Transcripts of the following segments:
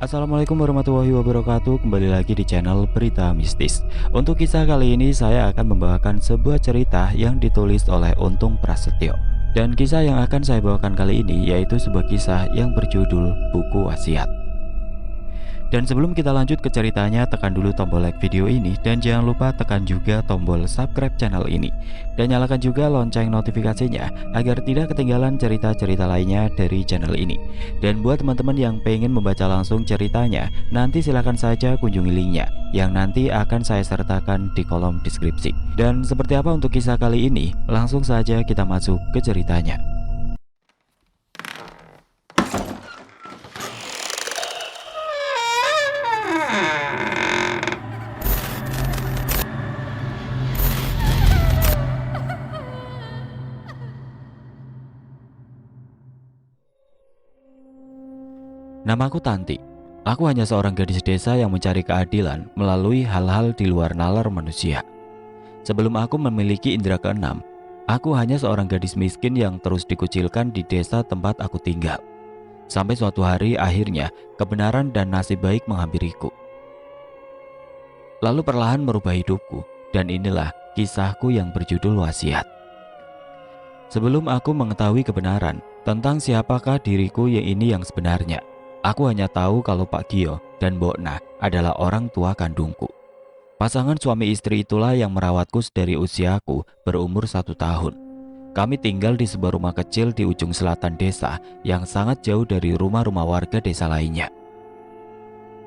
Assalamualaikum warahmatullahi wabarakatuh. Kembali lagi di channel Berita Mistis. Untuk kisah kali ini saya akan membawakan sebuah cerita yang ditulis oleh Untung Prasetyo. Dan kisah yang akan saya bawakan kali ini yaitu sebuah kisah yang berjudul Buku Wasiat. Dan sebelum kita lanjut ke ceritanya, tekan dulu tombol like video ini dan jangan lupa tekan juga tombol subscribe channel ini. Dan nyalakan juga lonceng notifikasinya agar tidak ketinggalan cerita-cerita lainnya dari channel ini. Dan buat teman-teman yang pengen membaca langsung ceritanya, nanti silahkan saja kunjungi linknya yang nanti akan saya sertakan di kolom deskripsi. Dan seperti apa untuk kisah kali ini? Langsung saja kita masuk ke ceritanya. Namaku Tanti. Aku hanya seorang gadis desa yang mencari keadilan melalui hal-hal di luar nalar manusia. Sebelum aku memiliki indera keenam, aku hanya seorang gadis miskin yang terus dikucilkan di desa tempat aku tinggal. Sampai suatu hari akhirnya kebenaran dan nasib baik menghampiriku. Lalu perlahan merubah hidupku, dan inilah kisahku yang berjudul Wasiat. Sebelum aku mengetahui kebenaran tentang siapakah diriku yang sebenarnya, aku hanya tahu kalau Pak Gio dan Mbok Nah adalah orang tua kandungku. Pasangan suami istri itulah yang merawatku dari usiaku berumur 1 tahun. Kami tinggal di sebuah rumah kecil di ujung selatan desa yang sangat jauh dari rumah-rumah warga desa lainnya.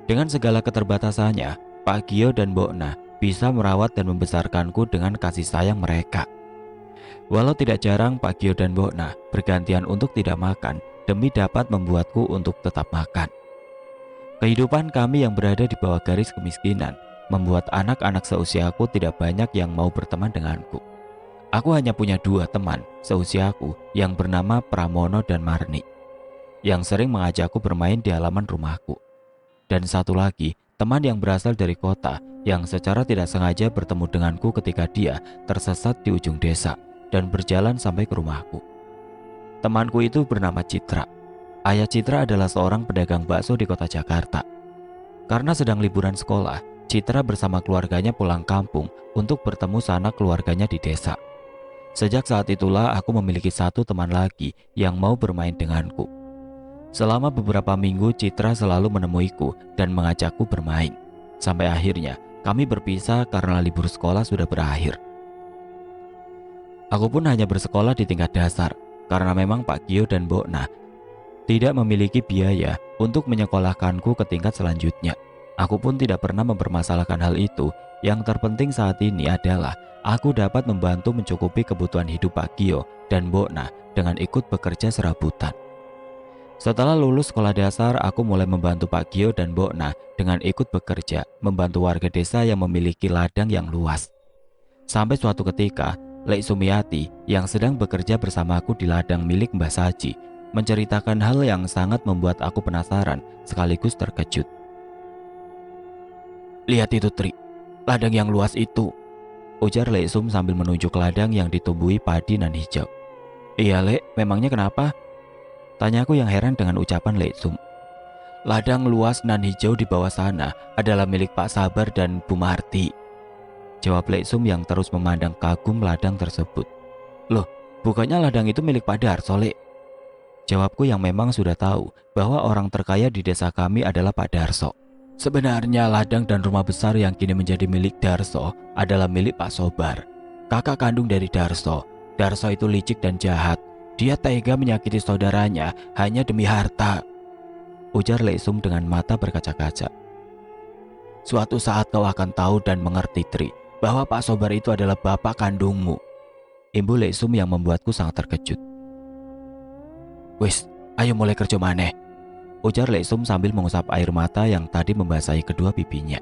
Dengan segala keterbatasannya, Pak Gio dan Mbok Nah bisa merawat dan membesarkanku dengan kasih sayang mereka. Walau tidak jarang Pak Gio dan Mbok Nah bergantian untuk tidak makan demi dapat membuatku untuk tetap makan. Kehidupan kami yang berada di bawah garis kemiskinan membuat anak-anak seusiaku tidak banyak yang mau berteman denganku. Aku hanya punya 2 teman seusiaku yang bernama Pramono dan Marni, yang sering mengajakku bermain di halaman rumahku. Dan satu lagi, teman yang berasal dari kota yang secara tidak sengaja bertemu denganku ketika dia tersesat di ujung desa dan berjalan sampai ke rumahku. Temanku itu bernama Citra. Ayah Citra adalah seorang pedagang bakso di kota Jakarta. Karena sedang liburan sekolah, Citra bersama keluarganya pulang kampung untuk bertemu sanak keluarganya di desa. Sejak saat itulah aku memiliki 1 teman lagi yang mau bermain denganku. Selama beberapa minggu Citra selalu menemuiku dan mengajakku bermain. Sampai akhirnya kami berpisah karena libur sekolah sudah berakhir. Aku pun hanya bersekolah di tingkat dasar karena memang Pak Gio dan Mbok Nah tidak memiliki biaya untuk menyekolahkanku ke tingkat selanjutnya. Aku pun tidak pernah mempermasalahkan hal itu. Yang terpenting saat ini adalah aku dapat membantu mencukupi kebutuhan hidup Pak Gio dan Mbok Nah dengan ikut bekerja serabutan. Setelah lulus sekolah dasar, aku mulai membantu Pak Gio dan Mbok Nah dengan ikut bekerja, membantu warga desa yang memiliki ladang yang luas. Sampai suatu ketika, Lek Sumiati yang sedang bekerja bersamaku di ladang milik Mbah Saji menceritakan hal yang sangat membuat aku penasaran sekaligus terkejut. "Lihat itu, Tri, ladang yang luas itu," ujar Lek Sum sambil menunjuk ladang yang ditumbuhi padi nan hijau. "Iya, Lek, memangnya kenapa?" tanyaku yang heran dengan ucapan Lek Sum. "Ladang luas nan hijau di bawah sana adalah milik Pak Sabar dan Bu Marti," jawab Lek Sum yang terus memandang kagum ladang tersebut. "Loh, bukannya ladang itu milik Pak Darso, Lek?" jawabku yang memang sudah tahu bahwa orang terkaya di desa kami adalah Pak Darso. "Sebenarnya ladang dan rumah besar yang kini menjadi milik Darso adalah milik Pak Sobar, kakak kandung dari Darso. Darso itu licik dan jahat. Dia tega menyakiti saudaranya hanya demi harta," ujar Lek Sum dengan mata berkaca-kaca. "Suatu saat kau akan tahu dan mengerti, Tri, bahwa Pak Sobar itu adalah bapak kandungmu," imbu Lek Sum yang membuatku sangat terkejut. "Wis, ayo mulai kerja maneh," ujar Lek Sum sambil mengusap air mata yang tadi membasahi kedua pipinya.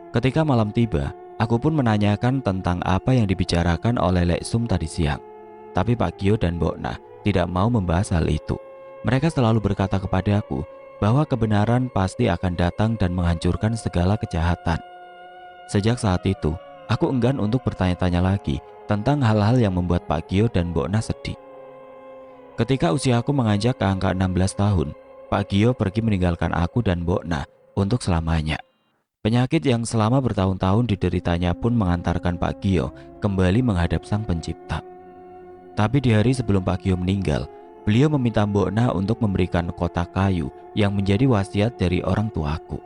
Ketika malam tiba, aku pun menanyakan tentang apa yang dibicarakan oleh Lek Sum tadi siang. Tapi Pak Gio dan Mbok Nah tidak mau membahas hal itu. Mereka selalu berkata kepadaku bahwa kebenaran pasti akan datang dan menghancurkan segala kejahatan. Sejak saat itu, aku enggan untuk bertanya-tanya lagi tentang hal-hal yang membuat Pak Gio dan Mbok Nah sedih. Ketika usiaku menganjak ke angka 16 tahun, Pak Gio pergi meninggalkan aku dan Mbok Na untuk selamanya. Penyakit yang selama bertahun-tahun dideritanya pun mengantarkan Pak Gio kembali menghadap Sang Pencipta. Tapi di hari sebelum Pak Gio meninggal, beliau meminta Mbok Na untuk memberikan kotak kayu yang menjadi wasiat dari orang tuaku.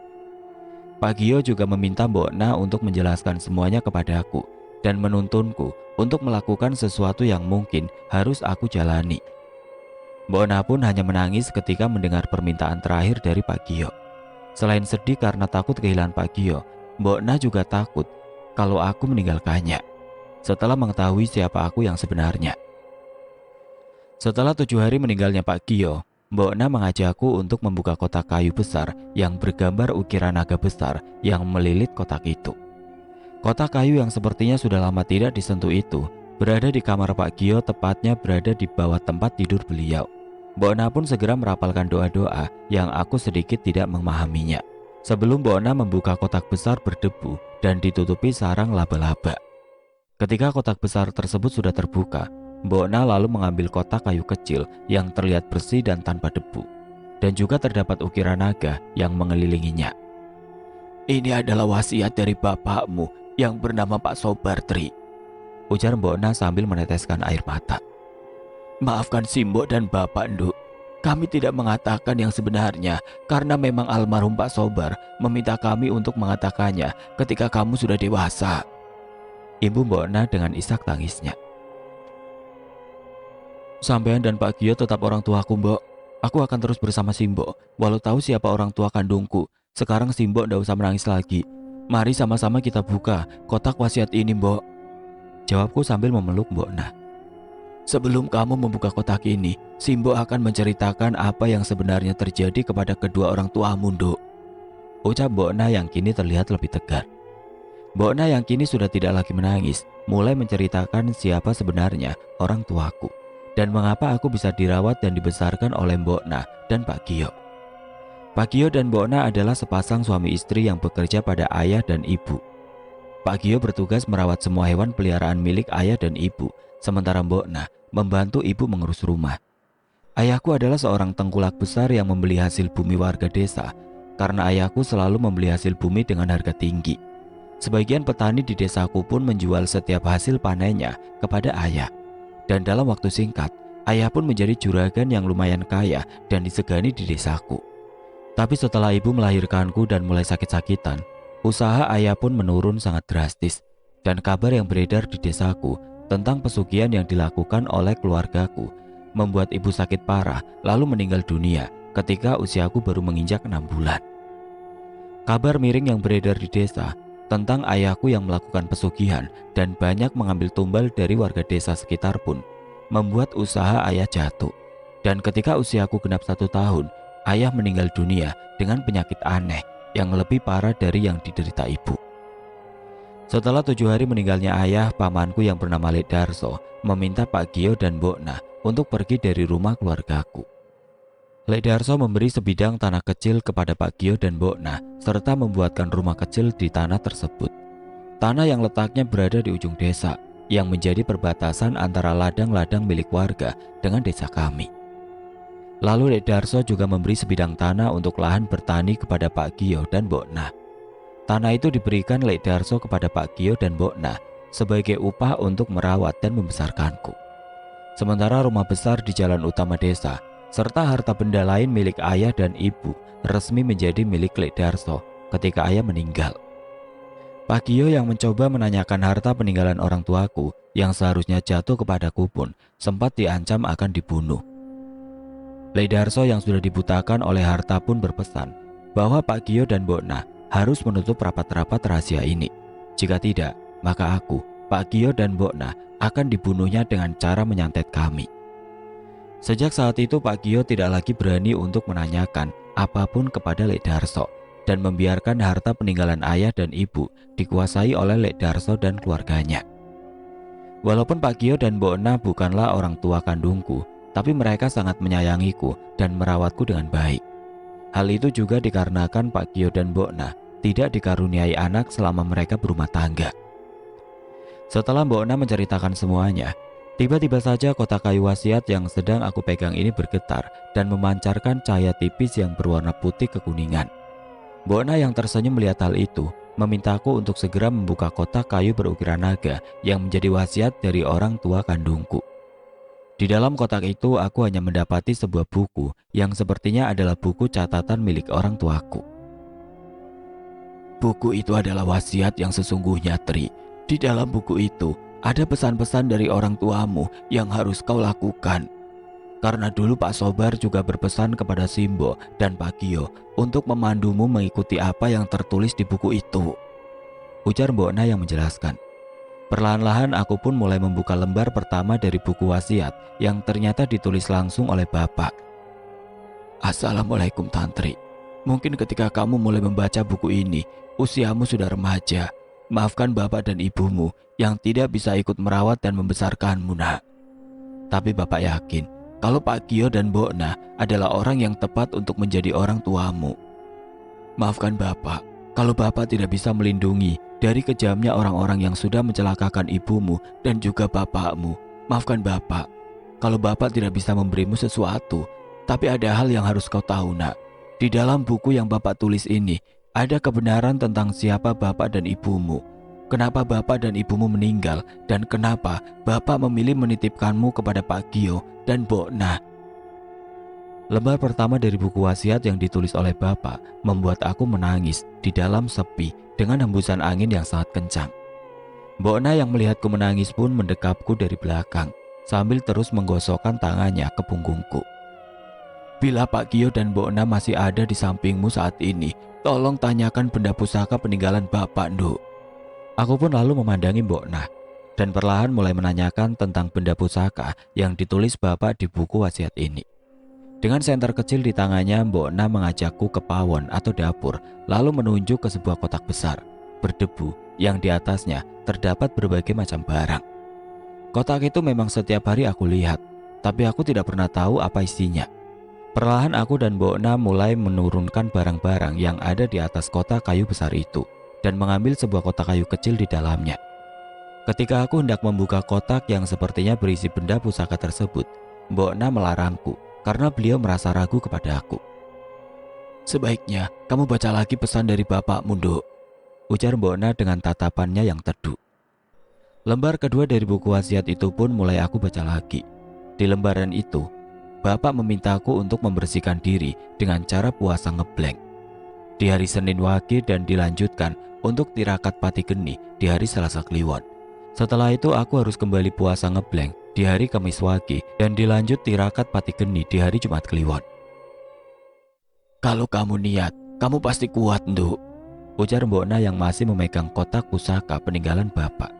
Pak Gio juga meminta Mbok Na untuk menjelaskan semuanya kepadaku dan menuntunku untuk melakukan sesuatu yang mungkin harus aku jalani. Mbok Na pun hanya menangis ketika mendengar permintaan terakhir dari Pak Gio. Selain sedih karena takut kehilangan Pak Gio, Mbok Na juga takut kalau aku meninggalkannya setelah mengetahui siapa aku yang sebenarnya. Setelah 7 hari meninggalnya Pak Gio, Mbok Na mengajakku untuk membuka kotak kayu besar yang bergambar ukiran naga besar yang melilit kotak itu. Kotak kayu yang sepertinya sudah lama tidak disentuh itu berada di kamar Pak Gio, tepatnya berada di bawah tempat tidur beliau. Mbok Na pun segera merapalkan doa-doa yang aku sedikit tidak memahaminya. Sebelum Mbok Na membuka kotak besar berdebu dan ditutupi sarang laba-laba. Ketika kotak besar tersebut sudah terbuka, Mbok Na lalu mengambil kotak kayu kecil yang terlihat bersih dan tanpa debu, dan juga terdapat ukiran naga yang mengelilinginya. "Ini adalah wasiat dari bapakmu yang bernama Pak Sobartri," ujar Mbok Na sambil meneteskan air mata. "Maafkan Simbo dan Bapak Nduk. Kami tidak mengatakan yang sebenarnya karena memang almarhum Pak Sobar meminta kami untuk mengatakannya ketika kamu sudah dewasa," Ibu Mbok Na dengan isak tangisnya. "Sampean dan Pak Gio tetap orang tuaku, Mbok. Aku akan terus bersama Simbo, walau tahu siapa orang tua kandungku. Sekarang Simbo ndak usah menangis lagi. Mari sama-sama kita buka kotak wasiat ini, Mbok," jawabku sambil memeluk Mbok Na. "Sebelum kamu membuka kotak ini, Simbo akan menceritakan apa yang sebenarnya terjadi kepada kedua orang tuamu, Nduk," ucap Mbok Na yang kini terlihat lebih tegar. Mbok Na yang kini sudah tidak lagi menangis, mulai menceritakan siapa sebenarnya orang tuaku dan mengapa aku bisa dirawat dan dibesarkan oleh Mbok Na dan Pak Gio. Pak Gio dan Mbok Na adalah sepasang suami istri yang bekerja pada ayah dan ibu. Pak Gio bertugas merawat semua hewan peliharaan milik ayah dan ibu, sementara Mbok Na membantu ibu mengurus rumah. Ayahku adalah seorang tengkulak besar yang membeli hasil bumi warga desa, karena ayahku selalu membeli hasil bumi dengan harga tinggi. Sebagian petani di desaku pun menjual setiap hasil panennya kepada ayah. Dan dalam waktu singkat, ayah pun menjadi juragan yang lumayan kaya dan disegani di desaku. Tapi setelah ibu melahirkanku dan mulai sakit-sakitan, usaha ayah pun menurun sangat drastis. Dan kabar yang beredar di desaku tentang pesugihan yang dilakukan oleh keluargaku membuat ibu sakit parah lalu meninggal dunia ketika usiaku baru menginjak 6 bulan. Kabar miring yang beredar di desa tentang ayahku yang melakukan pesugihan dan banyak mengambil tumbal dari warga desa sekitar pun membuat usaha ayah jatuh. Dan ketika usiaku genap 1 tahun, ayah meninggal dunia dengan penyakit aneh yang lebih parah dari yang diderita ibu. Setelah 7 hari meninggalnya ayah, pamanku yang bernama Lek Darso meminta Pak Gio dan Mbok Na untuk pergi dari rumah keluargaku. Lek Darso memberi sebidang tanah kecil kepada Pak Gio dan Mbok Na serta membuatkan rumah kecil di tanah tersebut. Tanah yang letaknya berada di ujung desa yang menjadi perbatasan antara ladang-ladang milik warga dengan desa kami. Lalu Lek Darso juga memberi sebidang tanah untuk lahan bertani kepada Pak Gio dan Mbok Na. Tanah itu diberikan Lek Darso kepada Pak Gio dan Mbok Na sebagai upah untuk merawat dan membesarkanku. Sementara rumah besar di jalan utama desa serta harta benda lain milik ayah dan ibu resmi menjadi milik Lek Darso ketika ayah meninggal. Pak Gio yang mencoba menanyakan harta peninggalan orang tuaku yang seharusnya jatuh kepadaku pun sempat diancam akan dibunuh. Lek Darso yang sudah dibutakan oleh harta pun berpesan bahwa Pak Gio dan Mbok Na harus menutup rapat-rapat rahasia ini. Jika tidak, maka aku, Pak Gio dan Mbok Na akan dibunuhnya dengan cara menyantet kami. Sejak saat itu Pak Gio tidak lagi berani untuk menanyakan apapun kepada Lek Darso dan membiarkan harta peninggalan ayah dan ibu dikuasai oleh Lek Darso dan keluarganya. Walaupun Pak Gio dan Mbok Na bukanlah orang tua kandungku, tapi mereka sangat menyayangiku dan merawatku dengan baik. Hal itu juga dikarenakan Pak Gio dan Mbok Na tidak dikaruniai anak selama mereka berumah tangga. Setelah Mbok Na menceritakan semuanya, Tiba-tiba saja kotak kayu wasiat yang sedang aku pegang ini bergetar dan memancarkan cahaya tipis yang berwarna putih kekuningan. Bona yang tersenyum melihat hal itu, memintaku untuk segera membuka kotak kayu berukiran naga yang menjadi wasiat dari orang tua kandungku. Di dalam kotak itu aku hanya mendapati sebuah buku yang sepertinya adalah buku catatan milik orang tuaku. Buku itu adalah wasiat yang sesungguhnya, Tri. Di dalam buku itu ada pesan-pesan dari orang tuamu yang harus kau lakukan. Karena dulu Pak Sobar juga berpesan kepada Simbo dan Pak Gio untuk memandumu mengikuti apa yang tertulis di buku itu. Ujar Mbokna yang menjelaskan. Perlahan-lahan aku pun mulai membuka lembar pertama dari buku wasiat yang ternyata ditulis langsung oleh Bapak. Assalamualaikum Tantri. Mungkin ketika kamu mulai membaca buku ini, usiamu sudah remaja. Maafkan Bapak dan Ibumu yang tidak bisa ikut merawat dan membesarkanmu, nak. Tapi Bapak yakin kalau Pak Gio dan Mbokna adalah orang yang tepat untuk menjadi orang tuamu. Maafkan Bapak kalau Bapak tidak bisa melindungi dari kejamnya orang-orang yang sudah mencelakakan ibumu dan juga bapakmu. Maafkan Bapak kalau Bapak tidak bisa memberimu sesuatu. Tapi ada hal yang harus kau tahu, nak. Di dalam buku yang Bapak tulis ini ada kebenaran tentang siapa Bapak dan Ibumu. Kenapa Bapak dan Ibumu meninggal dan kenapa Bapak memilih menitipkanmu kepada Pak Gio dan Mbokna. Lembar pertama dari buku wasiat yang ditulis oleh Bapak membuat aku menangis di dalam sepi dengan hembusan angin yang sangat kencang. Mbokna yang melihatku menangis pun mendekapku dari belakang sambil terus menggosokkan tangannya ke punggungku. Bila Pak Gio dan Mbokna masih ada di sampingmu saat ini, tolong tanyakan benda pusaka peninggalan Bapak, Nduk. Aku pun lalu memandangi Mbokna dan perlahan mulai menanyakan tentang benda pusaka yang ditulis Bapak di buku wasiat ini. Dengan senter kecil di tangannya, Mbokna mengajakku ke pawon atau dapur, lalu menunjuk ke sebuah kotak besar, berdebu yang di atasnya terdapat berbagai macam barang. Kotak itu memang setiap hari aku lihat, tapi aku tidak pernah tahu apa isinya. Perlahan aku dan Mbokna mulai menurunkan barang-barang yang ada di atas kotak kayu besar itu dan mengambil sebuah kotak kayu kecil di dalamnya. Ketika aku hendak membuka kotak yang sepertinya berisi benda pusaka tersebut, Mbokna melarangku karena beliau merasa ragu kepada aku. Sebaiknya kamu baca lagi pesan dari Bapakmu, Nduk, ujar Mbokna dengan tatapannya yang teduh. Lembar kedua dari buku wasiat itu pun mulai aku baca lagi. Di lembaran itu, Bapak memintaku untuk membersihkan diri dengan cara puasa ngeblank di hari Senin Wage dan dilanjutkan untuk tirakat pati geni di hari Selasa Kliwon. Setelah itu aku harus kembali puasa ngeblank di hari Kamis Wage dan dilanjut tirakat pati geni di hari Jumat Kliwon. Kalau kamu niat, kamu pasti kuat, Nduk, ujar Mbokna yang masih memegang kotak pusaka peninggalan Bapak.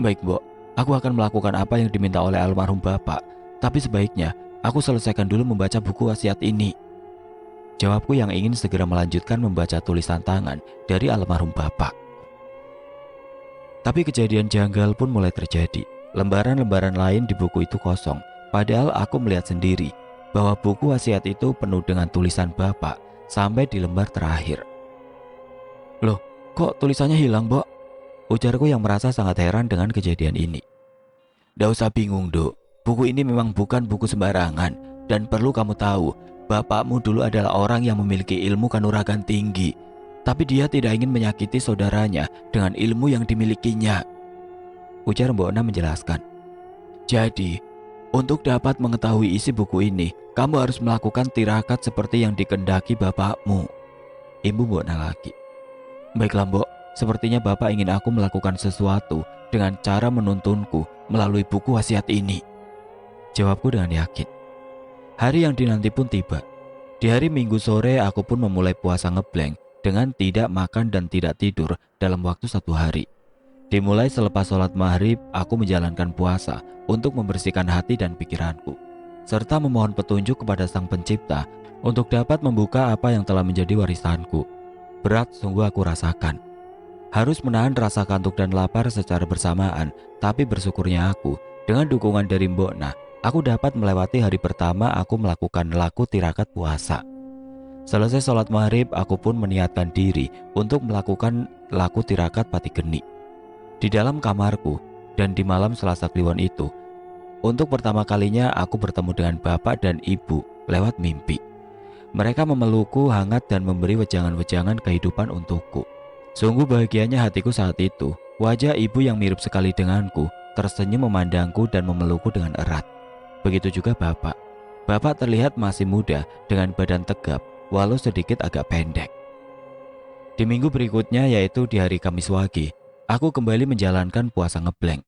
Baik, Mbok, aku akan melakukan apa yang diminta oleh almarhum Bapak, tapi sebaiknya aku selesaikan dulu membaca buku wasiat ini. Jawabku yang ingin segera melanjutkan membaca tulisan tangan dari almarhum Bapak. Tapi kejadian janggal pun mulai terjadi. Lembaran-lembaran lain di buku itu kosong. Padahal aku melihat sendiri bahwa buku wasiat itu penuh dengan tulisan Bapak sampai di lembar terakhir. Loh, kok tulisannya hilang, Mbok? Ujarku yang merasa sangat heran dengan kejadian ini. Nggak usah bingung, Dok. Buku ini memang bukan buku sembarangan dan perlu kamu tahu, bapakmu dulu adalah orang yang memiliki ilmu kanuragan tinggi, tapi dia tidak ingin menyakiti saudaranya dengan ilmu yang dimilikinya, ujar Mbokna menjelaskan. Jadi, untuk dapat mengetahui isi buku ini, kamu harus melakukan tirakat seperti yang dikehendaki bapakmu, imbu Mbokna lagi. Baiklah, Mbok, sepertinya Bapak ingin aku melakukan sesuatu dengan cara menuntunku melalui buku wasiat ini, jawabku dengan yakin. Hari yang dinanti pun tiba. Di hari Minggu sore aku pun memulai puasa ngeblank dengan tidak makan dan tidak tidur dalam waktu 1 hari. Dimulai selepas sholat maghrib, aku menjalankan puasa untuk membersihkan hati dan pikiranku, serta memohon petunjuk kepada Sang Pencipta untuk dapat membuka apa yang telah menjadi warisanku. Berat sungguh aku rasakan. Harus menahan rasa kantuk dan lapar secara bersamaan, tapi bersyukurnya aku, dengan dukungan dari Mbokna, aku dapat melewati hari pertama aku melakukan laku tirakat puasa. Selesai sholat maghrib, aku pun meniatkan diri untuk melakukan laku tirakat pati geni. Di dalam kamarku dan di malam Selasa Kliwon itu, Untuk pertama kalinya aku bertemu dengan bapak dan ibu lewat mimpi. Mereka memelukku hangat dan memberi wejangan-wejangan kehidupan untukku. Sungguh bahagianya hatiku saat itu. Wajah ibu yang mirip sekali denganku tersenyum memandangku dan memelukku dengan erat. Begitu juga bapak. Bapak terlihat masih muda dengan badan tegap walau sedikit agak pendek. Di minggu berikutnya, yaitu di hari Kamis Wage, aku kembali menjalankan puasa ngeblank.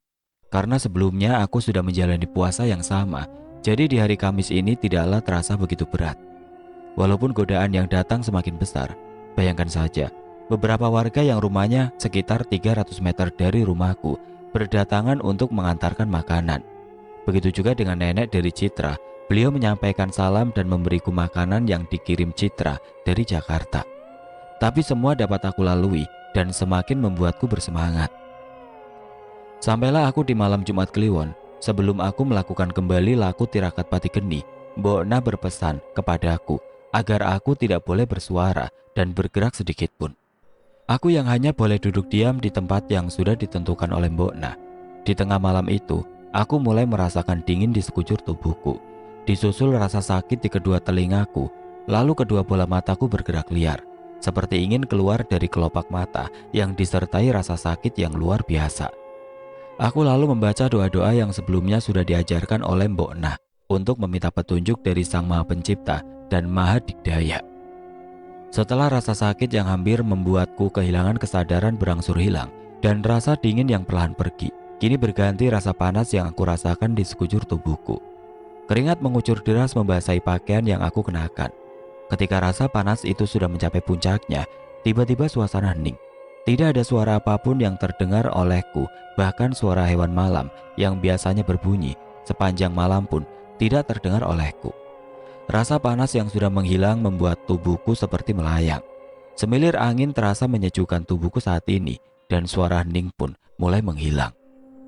Karena sebelumnya aku sudah menjalani puasa yang sama, jadi di hari Kamis ini tidaklah terasa begitu berat. Walaupun godaan yang datang semakin besar, bayangkan saja, beberapa warga yang rumahnya sekitar 300 meter dari rumahku berdatangan untuk mengantarkan makanan. Begitu juga dengan nenek dari Citra, beliau menyampaikan salam dan memberiku makanan yang dikirim Citra dari Jakarta. Tapi semua dapat aku lalui dan semakin membuatku bersemangat. Sampailah aku di malam Jumat Kliwon. Sebelum aku melakukan kembali laku tirakat pati geni, Mbok Na berpesan kepadaku agar aku tidak boleh bersuara dan bergerak sedikit pun. Aku yang hanya boleh duduk diam di tempat yang sudah ditentukan oleh Mbok Na. Di tengah malam itu, aku mulai merasakan dingin di sekujur tubuhku. Disusul rasa sakit di kedua telingaku, lalu kedua bola mataku bergerak liar, seperti ingin keluar dari kelopak mata yang disertai rasa sakit yang luar biasa. Aku lalu membaca doa-doa yang sebelumnya sudah diajarkan oleh Mbok Na untuk meminta petunjuk dari Sang Maha Pencipta dan Maha Dikdaya. Setelah rasa sakit yang hampir membuatku kehilangan kesadaran berangsur hilang dan rasa dingin yang perlahan pergi, kini berganti rasa panas yang aku rasakan di sekujur tubuhku. Keringat mengucur deras membasahi pakaian yang aku kenakan. Ketika rasa panas itu sudah mencapai puncaknya, tiba-tiba suasana hening. Tidak ada suara apapun yang terdengar olehku, bahkan suara hewan malam yang biasanya berbunyi sepanjang malam pun tidak terdengar olehku. Rasa panas yang sudah menghilang membuat tubuhku seperti melayang. Semilir angin terasa menyejukkan tubuhku saat ini dan suara hening pun mulai menghilang.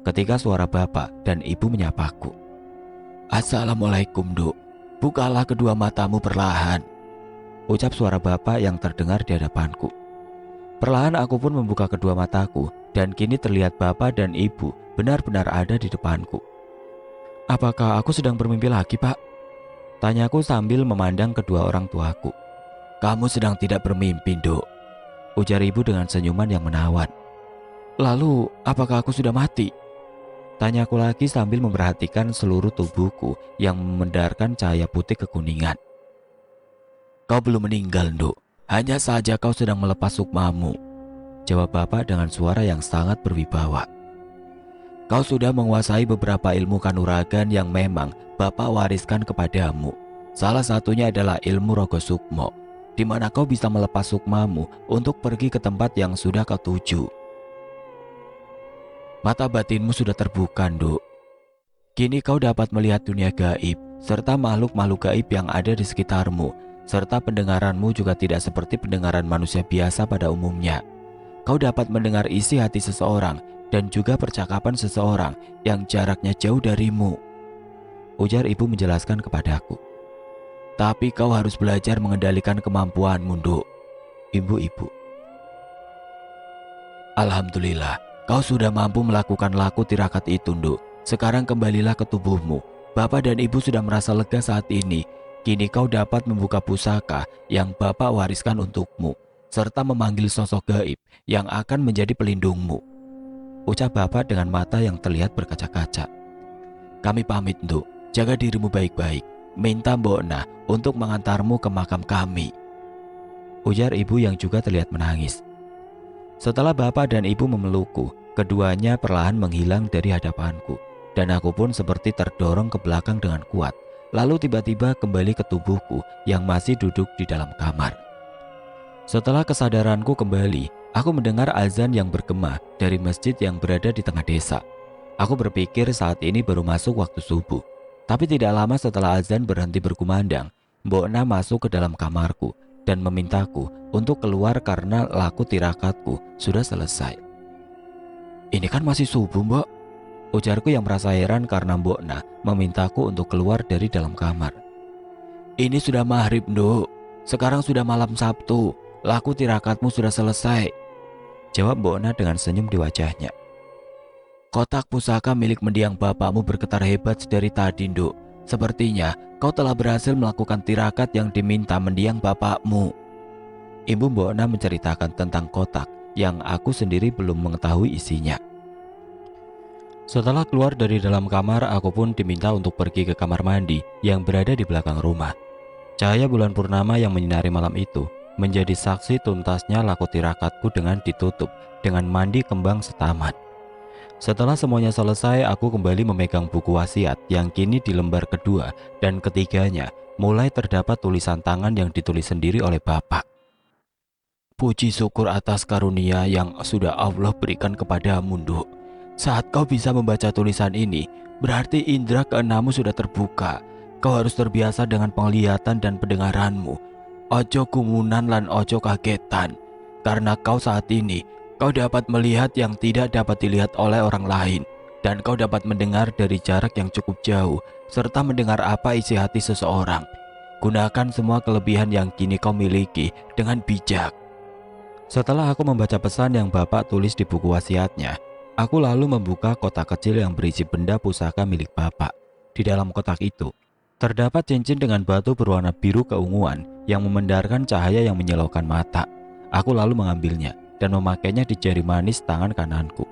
Ketika suara bapak dan ibu menyapaku. "Assalamualaikum, Duk. Bukalah kedua matamu perlahan," ucap suara bapak yang terdengar di hadapanku. Perlahan aku pun membuka kedua mataku dan kini terlihat bapak dan ibu benar-benar ada di depanku. "Apakah aku sedang bermimpi lagi, Pak?" tanyaku sambil memandang kedua orang tuaku. "Kamu sedang tidak bermimpi, Duk," ujar ibu dengan senyuman yang menawan. "Lalu, apakah aku sudah mati?" tanyaku lagi sambil memperhatikan seluruh tubuhku yang memandarkan cahaya putih kekuningan. "Kau belum meninggal, Nduk. Hanya saja kau sedang melepas sukmamu," jawab bapak dengan suara yang sangat berwibawa. "Kau sudah menguasai beberapa ilmu kanuragan yang memang bapak wariskan kepadamu. Salah satunya adalah ilmu Rogo Sukmo, di mana kau bisa melepas sukmamu untuk pergi ke tempat yang sudah kau tuju. Mata batinmu sudah terbuka, Nduk. Kini kau dapat melihat dunia gaib, serta makhluk-makhluk gaib yang ada di sekitarmu, serta pendengaranmu juga tidak seperti pendengaran manusia biasa pada umumnya. Kau dapat mendengar isi hati seseorang dan juga percakapan seseorang yang jaraknya jauh darimu," ujar ibu menjelaskan kepadaku. "Tapi kau harus belajar mengendalikan kemampuanmu, Nduk." Ibu-ibu. "Alhamdulillah, kau sudah mampu melakukan laku tirakat itu, Nduk. Sekarang kembalilah ke tubuhmu. Bapak dan ibu sudah merasa lega saat ini. Kini kau dapat membuka pusaka yang bapak wariskan untukmu, serta memanggil sosok gaib yang akan menjadi pelindungmu," ucap bapak dengan mata yang terlihat berkaca-kaca. "Kami pamit, Nduk. Jaga dirimu baik-baik. Minta Mbok Na untuk mengantarmu ke makam kami," ujar ibu yang juga terlihat menangis. Setelah bapak dan ibu memelukku, keduanya perlahan menghilang dari hadapanku, dan aku pun seperti terdorong ke belakang dengan kuat. Lalu tiba-tiba kembali ke tubuhku yang masih duduk di dalam kamar. Setelah kesadaranku kembali, aku mendengar azan yang bergema dari masjid yang berada di tengah desa. Aku berpikir saat ini baru masuk waktu subuh. Tapi tidak lama setelah azan berhenti berkumandang, Mbok Na masuk ke dalam kamarku dan memintaku untuk keluar karena laku tirakatku sudah selesai. "Ini kan masih subuh, Mbok," ujarku yang merasa heran karena Mbok Na memintaku untuk keluar dari dalam kamar. "Ini sudah maghrib, Nduk. Sekarang sudah malam Sabtu. Laku tirakatmu sudah selesai," jawab Mbok Na dengan senyum di wajahnya. Kotak pusaka milik mendiang bapakmu bergetar hebat sedari tadi, Nduk. Sepertinya kau telah berhasil melakukan tirakat yang diminta mendiang bapakmu. Ibu Mbok Na menceritakan tentang kotak yang aku sendiri belum mengetahui isinya. Setelah keluar dari dalam kamar, aku pun diminta untuk pergi ke kamar mandi yang berada di belakang rumah. Cahaya bulan purnama yang menyinari malam itu menjadi saksi tuntasnya laku tirakatku dengan ditutup dengan mandi kembang setamat. Setelah semuanya selesai, aku kembali memegang buku wasiat yang kini di lembar kedua dan ketiganya mulai terdapat tulisan tangan yang ditulis sendiri oleh Bapak. Puji syukur atas karunia yang sudah Allah berikan kepadamu, Nduk. Saat kau bisa membaca tulisan ini, berarti indera keenammu sudah terbuka. Kau harus terbiasa dengan penglihatan dan pendengaranmu. Ojo kumunan lan ojo kagetan. Karena kau saat ini, kau dapat melihat yang tidak dapat dilihat oleh orang lain. Dan kau dapat mendengar dari jarak yang cukup jauh, serta mendengar apa isi hati seseorang. Gunakan semua kelebihan yang kini kau miliki dengan bijak. Setelah aku membaca pesan yang Bapak tulis di buku wasiatnya, aku lalu membuka kotak kecil yang berisi benda pusaka milik Bapak. Di dalam kotak itu, terdapat cincin dengan batu berwarna biru keunguan yang memandarkan cahaya yang menyilaukan mata. Aku lalu mengambilnya dan memakainya di jari manis tangan kananku.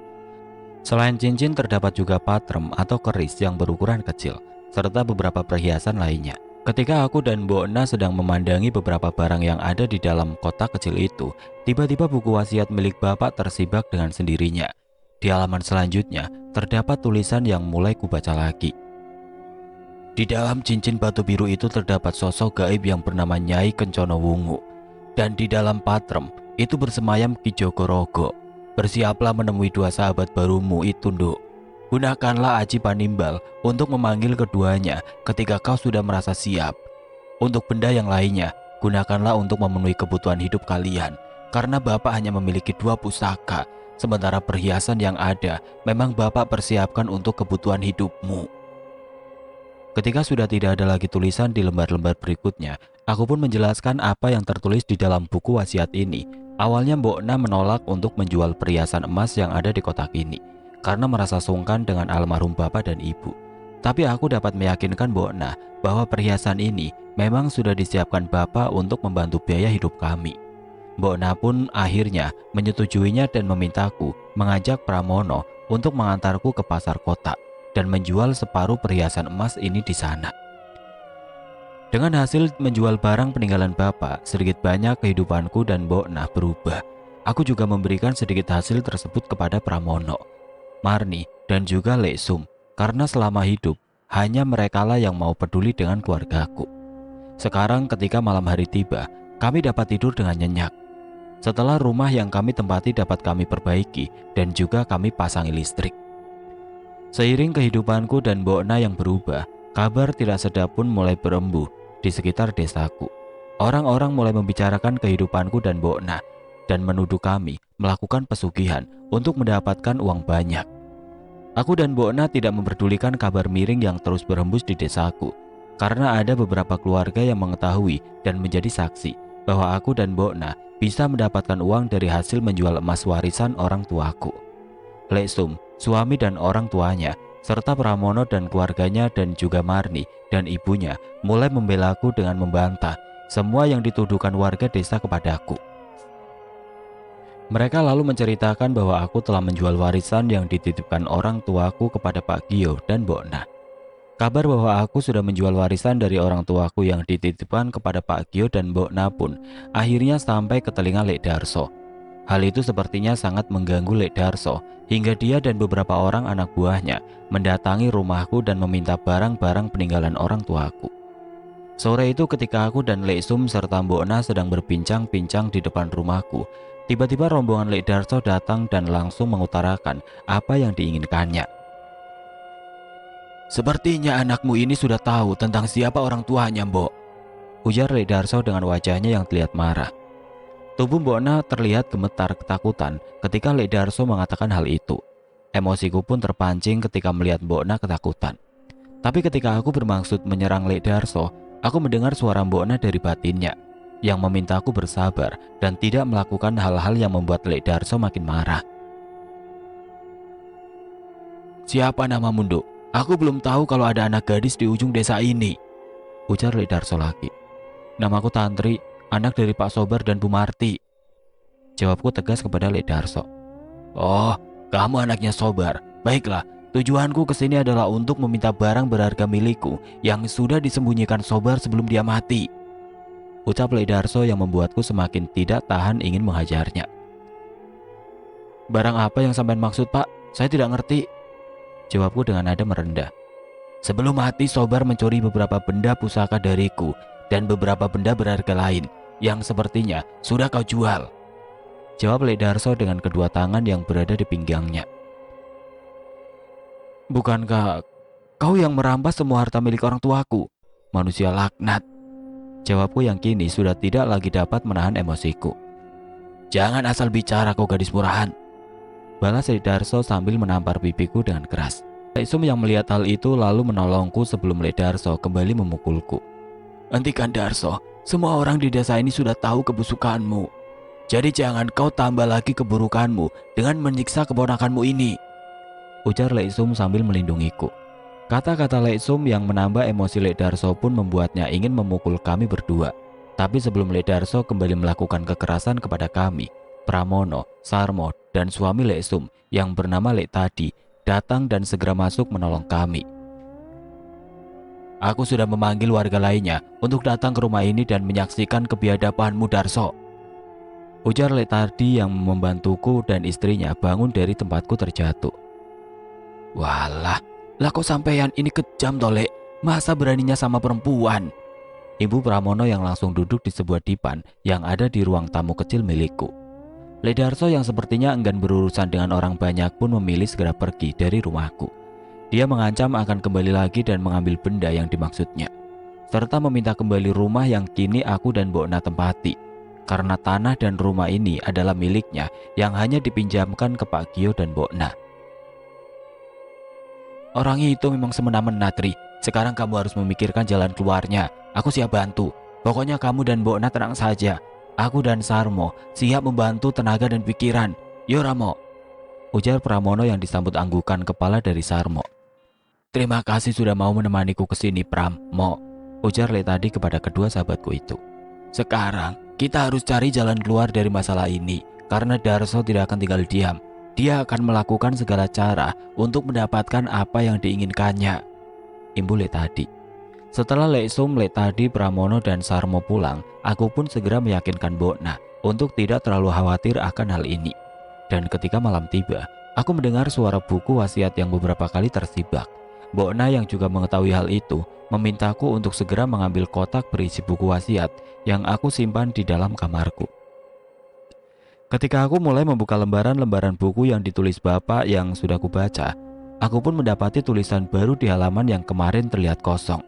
Selain cincin, terdapat juga patrem atau keris yang berukuran kecil, serta beberapa perhiasan lainnya. Ketika aku dan Mbok Na sedang memandangi beberapa barang yang ada di dalam kotak kecil itu, tiba-tiba buku wasiat milik Bapak tersibak dengan sendirinya. Di halaman selanjutnya, terdapat tulisan yang mulai kubaca lagi. Di dalam cincin batu biru itu terdapat sosok gaib yang bernama Nyai Kencono Wungu. Dan di dalam patrem, itu bersemayam Ki Jogorogo. Bersiaplah menemui dua sahabat barumu itu, Nduk. Gunakanlah aji panimbal untuk memanggil keduanya ketika kau sudah merasa siap. Untuk benda yang lainnya, gunakanlah untuk memenuhi kebutuhan hidup kalian. Karena Bapak hanya memiliki 2 pusaka, sementara perhiasan yang ada memang Bapak persiapkan untuk kebutuhan hidupmu. Ketika sudah tidak ada lagi tulisan di lembar-lembar berikutnya, aku pun menjelaskan apa yang tertulis di dalam buku wasiat ini. Awalnya Mbok Na menolak untuk menjual perhiasan emas yang ada di kotak ini, karena merasa sungkan dengan almarhum bapak dan ibu. Tapi aku dapat meyakinkan Mbok Na bahwa perhiasan ini memang sudah disiapkan Bapak untuk membantu biaya hidup kami. Mbok Na pun akhirnya menyetujuinya dan memintaku mengajak Pramono untuk mengantarku ke pasar kota dan menjual separuh perhiasan emas ini di sana. Dengan hasil menjual barang peninggalan Bapak, sedikit banyak kehidupanku dan Mbok Na berubah. Aku juga memberikan sedikit hasil tersebut kepada Pramono, Marni, dan juga Lek Sum, karena selama hidup hanya merekalah yang mau peduli dengan keluargaku. Sekarang ketika malam hari tiba, kami dapat tidur dengan nyenyak. Setelah rumah yang kami tempati dapat kami perbaiki dan juga kami pasangi listrik. Seiring kehidupanku dan Mbok Na yang berubah, kabar tidak sedap pun mulai berembus di sekitar desaku. Orang-orang mulai membicarakan kehidupanku dan Mbok Na dan menuduh kami melakukan pesugihan untuk mendapatkan uang banyak. Aku dan Mbok Na tidak memperdulikan kabar miring yang terus berhembus di desaku, karena ada beberapa keluarga yang mengetahui dan menjadi saksi bahwa aku dan Mbok Na bisa mendapatkan uang dari hasil menjual emas warisan orang tuaku. Lek Sum, suami dan orang tuanya, serta Pramono dan keluarganya dan juga Marni dan ibunya mulai membelaku dengan membantah semua yang dituduhkan warga desa kepadaku. Mereka lalu menceritakan bahwa aku telah menjual warisan yang dititipkan orang tuaku kepada Pak Gio dan Mbok Na. Kabar bahwa aku sudah menjual warisan dari orang tuaku yang dititipkan kepada Pak Gio dan Mbok Na pun akhirnya sampai ke telinga Lek Darso. Hal itu sepertinya sangat mengganggu Lek Darso hingga dia dan beberapa orang anak buahnya mendatangi rumahku dan meminta barang-barang peninggalan orang tuaku. Sore itu ketika aku dan Lek Sum serta Mbok Na sedang berbincang-bincang di depan rumahku, tiba-tiba rombongan Lek Darso datang dan langsung mengutarakan apa yang diinginkannya. Sepertinya anakmu ini sudah tahu tentang siapa orang tuanya, Mbok, ujar Lek Darso dengan wajahnya yang terlihat marah. Tubuh Mbok Na terlihat gemetar ketakutan ketika Lek Darso mengatakan hal itu. Emosiku pun terpancing ketika melihat Mbok Na ketakutan. Tapi ketika aku bermaksud menyerang Lek Darso, aku mendengar suara Mbok Na dari batinnya yang memintaku bersabar dan tidak melakukan hal-hal yang membuat Lek Darso makin marah. Siapa namamu, Nduk? Aku belum tahu kalau ada anak gadis di ujung desa ini, ujar Lek Darso lagi. Namaku Tantri, anak dari Pak Sobar dan Bu Marti, jawabku tegas kepada Lek Darso. Oh, kamu anaknya Sobar. Baiklah, tujuanku ke sini adalah untuk meminta barang berharga milikku yang sudah disembunyikan Sobar sebelum dia mati, ucap Lek Darso yang membuatku semakin tidak tahan ingin menghajarnya. Barang apa yang sampean maksud, Pak? Saya tidak ngerti, jawabku dengan nada merendah. Sebelum mati, Sobar mencuri beberapa benda pusaka dariku dan beberapa benda berharga lain yang sepertinya sudah kau jual, jawab Lek Darso dengan kedua tangan yang berada di pinggangnya. Bukankah kau yang merampas semua harta milik orang tuaku? Manusia laknat, jawabku yang kini sudah tidak lagi dapat menahan emosiku. Jangan asal bicara kau gadis murahan, balas Lek Darso sambil menampar pipiku dengan keras. Lek Sum yang melihat hal itu lalu menolongku sebelum Lek Darso kembali memukulku. Hentikan Darso, semua orang di desa ini sudah tahu kebusukanmu. Jadi jangan kau tambah lagi keburukanmu dengan menyiksa keponakanmu ini, ujar Lek Sum sambil melindungiku. Kata-kata Lek Sum yang menambah emosi Lek Darso pun membuatnya ingin memukul kami berdua. Tapi sebelum Lek Darso kembali melakukan kekerasan kepada kami, Pramono, Sarmo, dan suami Lek Sum yang bernama Lek Tadi datang dan segera masuk menolong kami. Aku sudah memanggil warga lainnya untuk datang ke rumah ini dan menyaksikan kebiadabanmu, Darso, ujar Lek Tadi yang membantuku dan istrinya bangun dari tempatku terjatuh. Walah, lah kok sampeyan ini kejam toh, Lek? Masa beraninya sama perempuan? Ibu Pramono yang langsung duduk di sebuah dipan yang ada di ruang tamu kecil milikku. Lek Darso yang sepertinya enggan berurusan dengan orang banyak pun memilih segera pergi dari rumahku. Dia mengancam akan kembali lagi dan mengambil benda yang dimaksudnya, serta meminta kembali rumah yang kini aku dan Mbokna tempati, karena tanah dan rumah ini adalah miliknya yang hanya dipinjamkan ke Pak Gio dan Mbokna. Orang itu memang semena-mena, Tri. Sekarang kamu harus memikirkan jalan keluarnya. Aku siap bantu. Pokoknya kamu dan Mbokna tenang saja. Aku dan Sarmo siap membantu tenaga dan pikiran. Yo Ramo, ujar Pramono yang disambut anggukan kepala dari Sarmo. Terima kasih sudah mau menemaniku ke sini, Pramo, ujar Lek Tadi kepada kedua sahabatku itu. Sekarang kita harus cari jalan keluar dari masalah ini, karena Darso tidak akan tinggal diam. Dia akan melakukan segala cara untuk mendapatkan apa yang diinginkannya, imbu Lek Tadi. Setelah Lek Sum, Lek Tadi, Pramono, dan Sarmo pulang, aku pun segera meyakinkan Mbokna untuk tidak terlalu khawatir akan hal ini. Dan ketika malam tiba, aku mendengar suara buku wasiat yang beberapa kali tersibak. Mbokna yang juga mengetahui hal itu memintaku untuk segera mengambil kotak berisi buku wasiat yang aku simpan di dalam kamarku. Ketika aku mulai membuka lembaran-lembaran buku yang ditulis bapak yang sudah kubaca, aku pun mendapati tulisan baru di halaman yang kemarin terlihat kosong.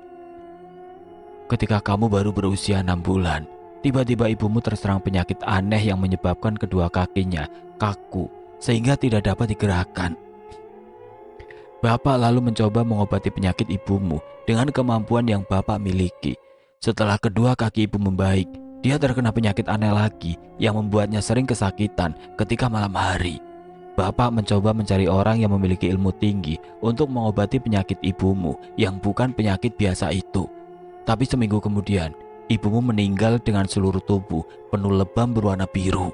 Ketika kamu baru berusia 6 bulan, tiba-tiba ibumu terserang penyakit aneh yang menyebabkan kedua kakinya kaku sehingga tidak dapat digerakkan. Bapak lalu mencoba mengobati penyakit ibumu dengan kemampuan yang bapak miliki. Setelah kedua kaki ibu membaik, dia terkena penyakit aneh lagi yang membuatnya sering kesakitan ketika malam hari. Bapak mencoba mencari orang yang memiliki ilmu tinggi untuk mengobati penyakit ibumu yang bukan penyakit biasa itu. Tapi seminggu kemudian, ibumu meninggal dengan seluruh tubuh penuh lebam berwarna biru.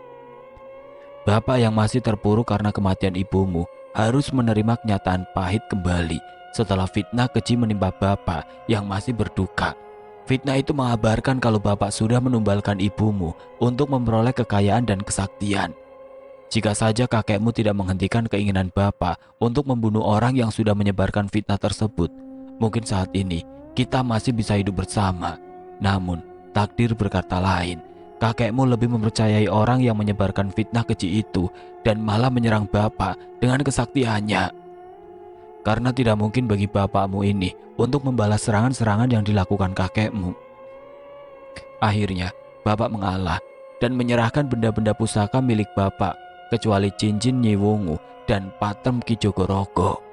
Bapak yang masih terpuruk karena kematian ibumu harus menerima kenyataan pahit kembali setelah fitnah keji menimpa bapak yang masih berduka. Fitnah itu mengabarkan kalau bapak sudah menumbalkan ibumu untuk memperoleh kekayaan dan kesaktian. Jika saja kakekmu tidak menghentikan keinginan bapak untuk membunuh orang yang sudah menyebarkan fitnah tersebut, mungkin saat ini kita masih bisa hidup bersama. Namun, takdir berkata lain. Kakekmu lebih mempercayai orang yang menyebarkan fitnah keji itu dan malah menyerang bapak dengan kesaktiannya. Karena tidak mungkin bagi bapakmu ini untuk membalas serangan-serangan yang dilakukan kakekmu. Akhirnya, bapak mengalah dan menyerahkan benda-benda pusaka milik bapak, kecuali cincin Nyi Wungu dan patem Ki Jogorogo.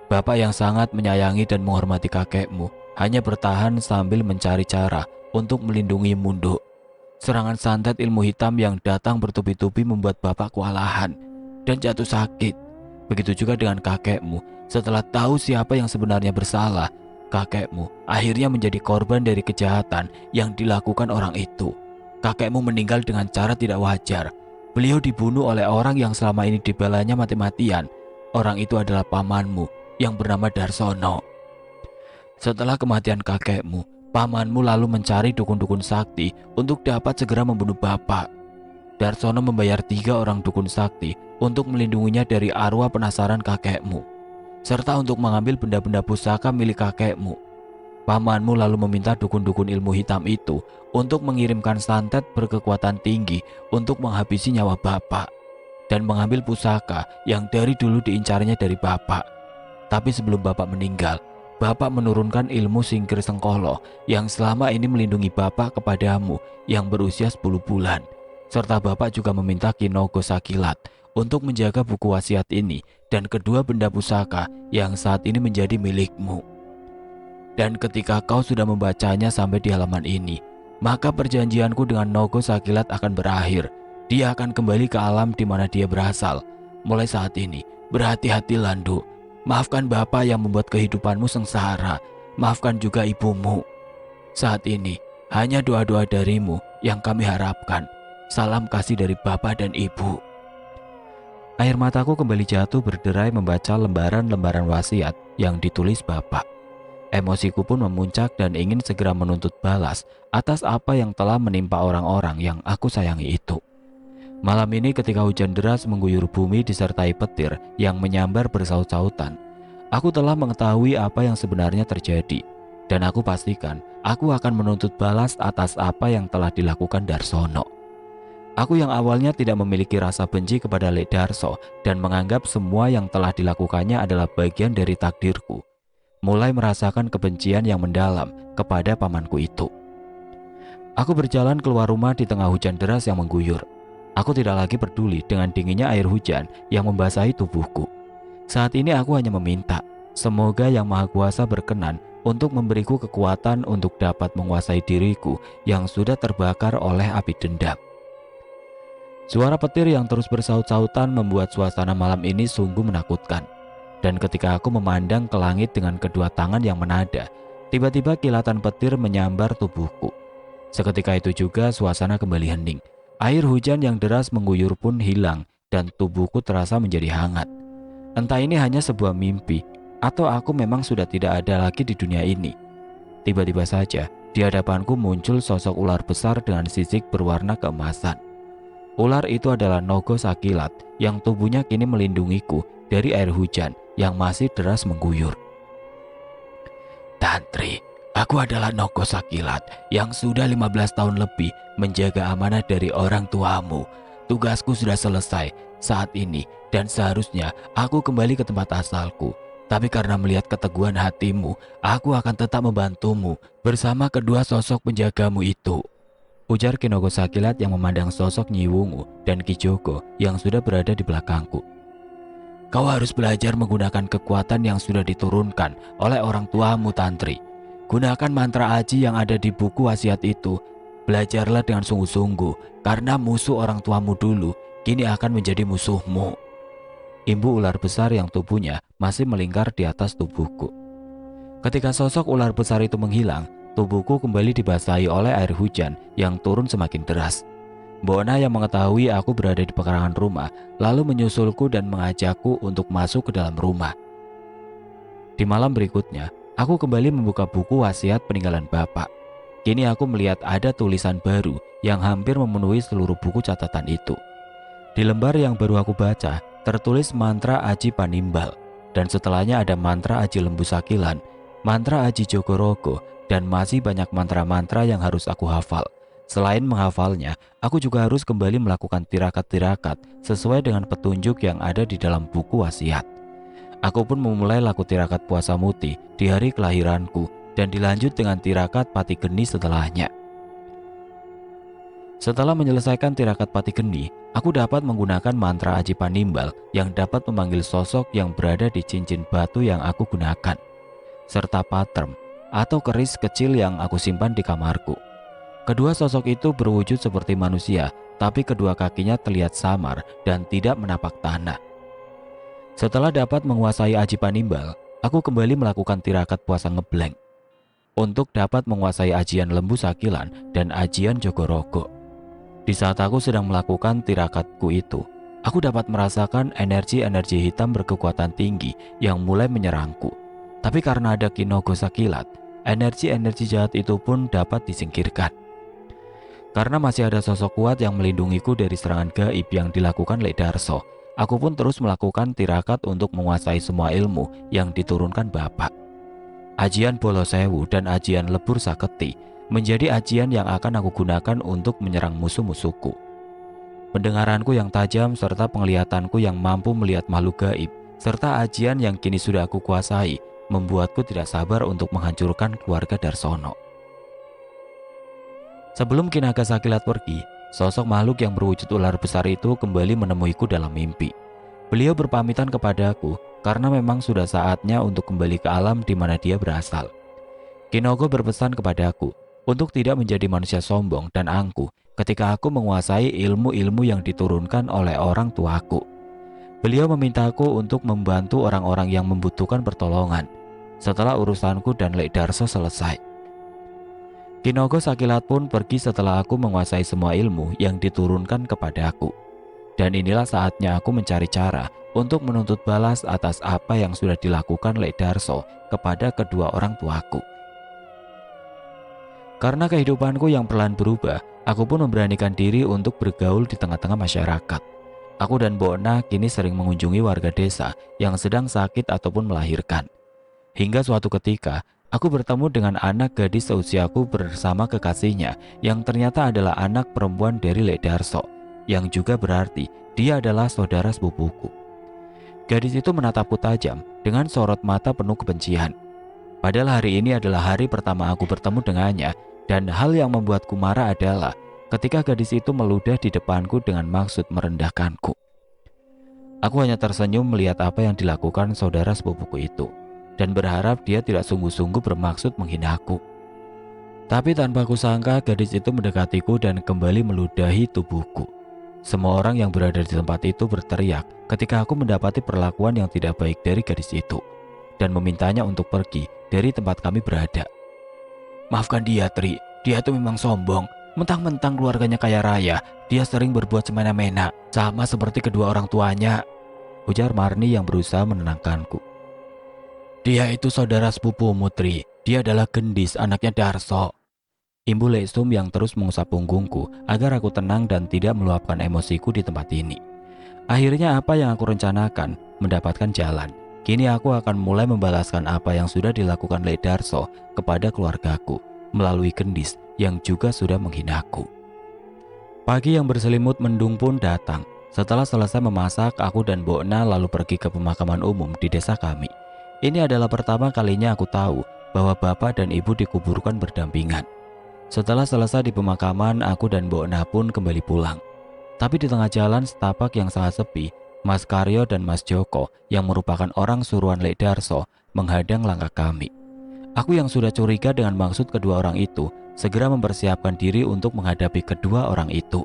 Bapak yang sangat menyayangi dan menghormati kakekmu hanya bertahan sambil mencari cara untuk melindungi Munduk. Serangan santet ilmu hitam yang datang bertubi-tubi membuat bapak kewalahan dan jatuh sakit. Begitu juga dengan kakekmu. Setelah tahu siapa yang sebenarnya bersalah, kakekmu akhirnya menjadi korban dari kejahatan yang dilakukan orang itu. Kakekmu meninggal dengan cara tidak wajar. Beliau dibunuh oleh orang yang selama ini dibelanya mati-matian. Orang itu adalah pamanmu yang bernama Darsono. Setelah kematian kakekmu, pamanmu lalu mencari dukun-dukun sakti untuk dapat segera membunuh bapak. Darsono membayar 3 orang dukun sakti untuk melindunginya dari arwah penasaran kakekmu, serta untuk mengambil benda-benda pusaka milik kakekmu. Pamanmu lalu meminta dukun-dukun ilmu hitam itu untuk mengirimkan santet berkekuatan tinggi untuk menghabisi nyawa bapak dan mengambil pusaka yang dari dulu diincarnya dari bapak. Tapi sebelum bapak meninggal, bapak menurunkan ilmu singkir sengkolo yang selama ini melindungi bapak kepadamu yang berusia 10 bulan. Serta bapak juga meminta Kinogo Sakilat untuk menjaga buku wasiat ini dan kedua benda pusaka yang saat ini menjadi milikmu. Dan ketika kau sudah membacanya sampai di halaman ini, maka perjanjianku dengan Nogo Sakilat akan berakhir. Dia akan kembali ke alam di mana dia berasal. Mulai saat ini, berhati-hati Landu. Maafkan bapak yang membuat kehidupanmu sengsara. Maafkan juga ibumu. Saat ini, hanya doa-doa darimu yang kami harapkan. Salam kasih dari bapak dan ibu. Air mataku kembali jatuh berderai membaca lembaran-lembaran wasiat yang ditulis bapak. Emosiku pun memuncak dan ingin segera menuntut balas atas apa yang telah menimpa orang-orang yang aku sayangi itu. Malam ini ketika hujan deras mengguyur bumi disertai petir yang menyambar bersaut-sautan, aku telah mengetahui apa yang sebenarnya terjadi. Dan aku pastikan aku akan menuntut balas atas apa yang telah dilakukan Darsono. Aku yang awalnya tidak memiliki rasa benci kepada Lek Darso dan menganggap semua yang telah dilakukannya adalah bagian dari takdirku, mulai merasakan kebencian yang mendalam kepada pamanku itu. Aku berjalan keluar rumah di tengah hujan deras yang mengguyur. Aku tidak lagi peduli dengan dinginnya air hujan yang membasahi tubuhku. Saat ini aku hanya meminta, semoga Yang Maha Kuasa berkenan untuk memberiku kekuatan untuk dapat menguasai diriku yang sudah terbakar oleh api dendam. Suara petir yang terus bersaut-sautan membuat suasana malam ini sungguh menakutkan. Dan ketika aku memandang ke langit dengan kedua tangan yang menada, tiba-tiba kilatan petir menyambar tubuhku. Seketika itu juga suasana kembali hening. Air hujan yang deras mengguyur pun hilang dan tubuhku terasa menjadi hangat. Entah ini hanya sebuah mimpi atau aku memang sudah tidak ada lagi di dunia ini. Tiba-tiba saja di hadapanku muncul sosok ular besar dengan sisik berwarna keemasan. Ular itu adalah Nogo Sakilat yang tubuhnya kini melindungiku dari air hujan yang masih deras mengguyur. Tantri, aku adalah Nogo Sakilat yang sudah 15 tahun lebih menjaga amanah dari orang tuamu. Tugasku sudah selesai saat ini dan seharusnya aku kembali ke tempat asalku. Tapi karena melihat keteguhan hatimu, aku akan tetap membantumu bersama kedua sosok penjagamu itu. Ujar Kinogo Sakilat yang memandang sosok Nyi Wungu dan Ki Joko yang sudah berada di belakangku. Kau harus belajar menggunakan kekuatan yang sudah diturunkan oleh orang tuamu, Tantri. Gunakan mantra aji yang ada di buku wasiat itu. Belajarlah dengan sungguh-sungguh, karena musuh orang tuamu dulu kini akan menjadi musuhmu. Imbu ular besar yang tubuhnya masih melingkar di atas tubuhku. Ketika sosok ular besar itu menghilang, tubuhku kembali dibasahi oleh air hujan yang turun semakin deras. Bona yang mengetahui aku berada di pekarangan rumah lalu menyusulku dan mengajakku untuk masuk ke dalam rumah. Di malam berikutnya, aku kembali membuka buku wasiat peninggalan bapak. Kini aku melihat ada tulisan baru yang hampir memenuhi seluruh buku catatan itu. Di lembar yang baru aku baca, tertulis mantra Aji Panimbal, dan setelahnya ada mantra Aji Lembu Sakilan, mantra Aji Jogorogo, dan masih banyak mantra-mantra yang harus aku hafal. Selain menghafalnya, aku juga harus kembali melakukan tirakat-tirakat sesuai dengan petunjuk yang ada di dalam buku wasiat. Aku pun memulai laku tirakat puasa muti di hari kelahiranku dan dilanjut dengan tirakat pati geni setelahnya. Setelah menyelesaikan tirakat pati geni, aku dapat menggunakan mantra Aji Panimbal yang dapat memanggil sosok yang berada di cincin batu yang aku gunakan, serta patrem atau keris kecil yang aku simpan di kamarku. Kedua sosok itu berwujud seperti manusia, tapi kedua kakinya terlihat samar dan tidak menapak tanah. Setelah dapat menguasai aji panimbal, aku kembali melakukan tirakat puasa ngeblank untuk dapat menguasai ajian lembu sakilan dan ajian jogorogo. Di saat aku sedang melakukan tirakatku itu, aku dapat merasakan energi-energi hitam berkekuatan tinggi yang mulai menyerangku. Tapi karena ada Kinogo Sakilat, energi-energi jahat itu pun dapat disingkirkan. Karena masih ada sosok kuat yang melindungiku dari serangan gaib yang dilakukan Lek Darso, aku pun terus melakukan tirakat untuk menguasai semua ilmu yang diturunkan Bapak. Ajian Bolo Sewu dan ajian Lebur Saketi menjadi ajian yang akan aku gunakan untuk menyerang musuh-musuhku. Pendengaranku yang tajam serta penglihatanku yang mampu melihat makhluk gaib serta ajian yang kini sudah aku kuasai membuatku tidak sabar untuk menghancurkan keluarga Darsono. Sebelum Kinaga Sakilat pergi, sosok makhluk yang berwujud ular besar itu kembali menemuiku dalam mimpi. Beliau berpamitan kepadaku karena memang sudah saatnya untuk kembali ke alam di mana dia berasal. Kinogo berpesan kepadaku untuk tidak menjadi manusia sombong dan angkuh ketika aku menguasai ilmu-ilmu yang diturunkan oleh orang tuaku. Beliau memintaku untuk membantu orang-orang yang membutuhkan pertolongan setelah urusanku dan Lek Darso selesai. Kinogo Sakilat pun pergi setelah aku menguasai semua ilmu yang diturunkan kepadaku. Dan inilah saatnya aku mencari cara untuk menuntut balas atas apa yang sudah dilakukan Lek Darso kepada kedua orang tuaku. Karena kehidupanku yang perlahan berubah, aku pun memberanikan diri untuk bergaul di tengah-tengah masyarakat. Aku dan Bona kini sering mengunjungi warga desa yang sedang sakit ataupun melahirkan. Hingga suatu ketika, aku bertemu dengan anak gadis seusiaku bersama kekasihnya yang ternyata adalah anak perempuan dari Lek Darso, yang juga berarti dia adalah saudara sepupuku. Gadis itu menatapku tajam dengan sorot mata penuh kebencian. Padahal hari ini adalah hari pertama aku bertemu dengannya, dan hal yang membuatku marah adalah ketika gadis itu meludah di depanku dengan maksud merendahkanku. Aku hanya tersenyum melihat apa yang dilakukan saudara sepupuku itu, dan berharap dia tidak sungguh-sungguh bermaksud menghinaku. Tapi tanpa kusangka gadis itu mendekatiku dan kembali meludahi tubuhku. Semua orang yang berada di tempat itu berteriak ketika aku mendapati perlakuan yang tidak baik dari gadis itu dan memintanya untuk pergi dari tempat kami berada. Maafkan dia, Tri. Dia tuh memang sombong. Mentang-mentang keluarganya kaya raya, dia sering berbuat semena-mena, sama seperti kedua orang tuanya, ujar Marni yang berusaha menenangkanku. Dia itu saudara sepupumu, Tri. Dia adalah Gendis, anaknya Darso. Imbu Lesum yang terus mengusap punggungku agar aku tenang dan tidak meluapkan emosiku di tempat ini. Akhirnya apa yang aku rencanakan mendapatkan jalan. Kini aku akan mulai membalaskan apa yang sudah dilakukan Lek Darso kepada keluargaku melalui Gendis yang juga sudah menghinaku. Pagi yang berselimut mendung pun datang. Setelah selesai memasak, aku dan Bona lalu pergi ke pemakaman umum di desa kami. Ini adalah pertama kalinya aku tahu bahwa bapak dan ibu dikuburkan berdampingan. Setelah selesai di pemakaman, aku dan Bona pun kembali pulang. Tapi di tengah jalan setapak yang sangat sepi, Mas Karyo dan Mas Joko yang merupakan orang suruhan Lek Darso menghadang langkah kami. Aku yang sudah curiga dengan maksud kedua orang itu segera mempersiapkan diri untuk menghadapi kedua orang itu.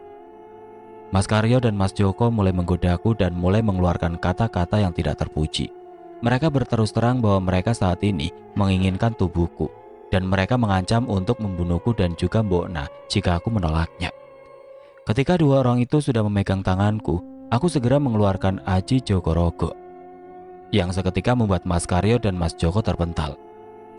Mas Karyo dan Mas Joko mulai menggodaku dan mulai mengeluarkan kata-kata yang tidak terpuji. Mereka berterus terang bahwa mereka saat ini menginginkan tubuhku, dan mereka mengancam untuk membunuhku dan juga Mbokna jika aku menolaknya. Ketika dua orang itu sudah memegang tanganku, aku segera mengeluarkan Aji Jogorogo yang seketika membuat Mas Karyo dan Mas Joko terpental.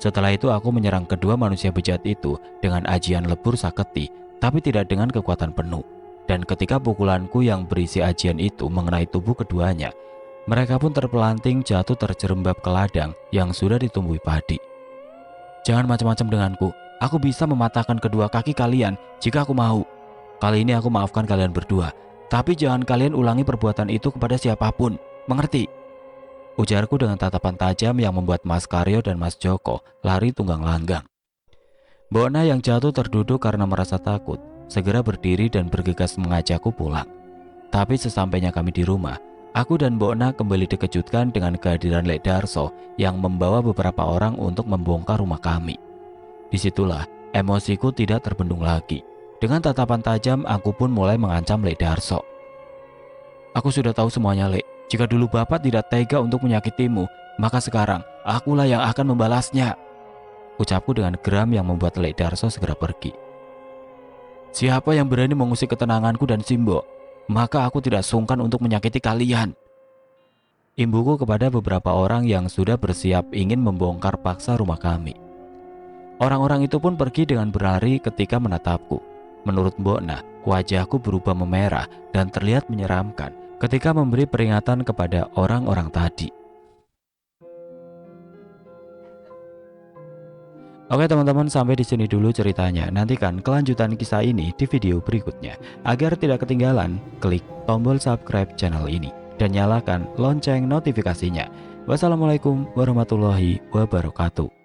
Setelah itu aku menyerang kedua manusia bejat itu dengan ajian Lebur Saketi, tapi tidak dengan kekuatan penuh. Dan ketika pukulanku yang berisi ajian itu mengenai tubuh keduanya, mereka pun terpelanting jatuh terjerembab ke ladang yang sudah ditumbuhi padi. Jangan macam-macam denganku. Aku bisa mematahkan kedua kaki kalian jika aku mau. Kali ini aku maafkan kalian berdua. Tapi jangan kalian ulangi perbuatan itu kepada siapapun. Mengerti? Ujarku dengan tatapan tajam yang membuat Mas Karyo dan Mas Joko lari tunggang langgang. Bona yang jatuh terduduk karena merasa takut segera berdiri dan bergegas mengajakku pulang. Tapi sesampainya kami di rumah, aku dan Bona kembali dikejutkan dengan kehadiran Lek Darso yang membawa beberapa orang untuk membongkar rumah kami. Disitulah emosiku tidak terbendung lagi. Dengan tatapan tajam aku pun mulai mengancam Lek Darso. Aku sudah tahu semuanya, Lek. Jika dulu Bapak tidak tega untuk menyakitimu, maka sekarang akulah yang akan membalasnya. Ucapku dengan geram yang membuat Lek Darso segera pergi. Siapa yang berani mengusik ketenanganku dan Simbo, maka aku tidak sungkan untuk menyakiti kalian. Imbuku kepada beberapa orang yang sudah bersiap ingin membongkar paksa rumah kami. Orang-orang itu pun pergi dengan berlari ketika menatapku. Menurut Mbok Nah, wajahku berubah memerah dan terlihat menyeramkan ketika memberi peringatan kepada orang-orang tadi. Oke teman-teman, sampai di sini dulu ceritanya. Nantikan kelanjutan kisah ini di video berikutnya. Agar tidak ketinggalan, klik tombol subscribe channel ini dan nyalakan lonceng notifikasinya. Wassalamualaikum warahmatullahi wabarakatuh.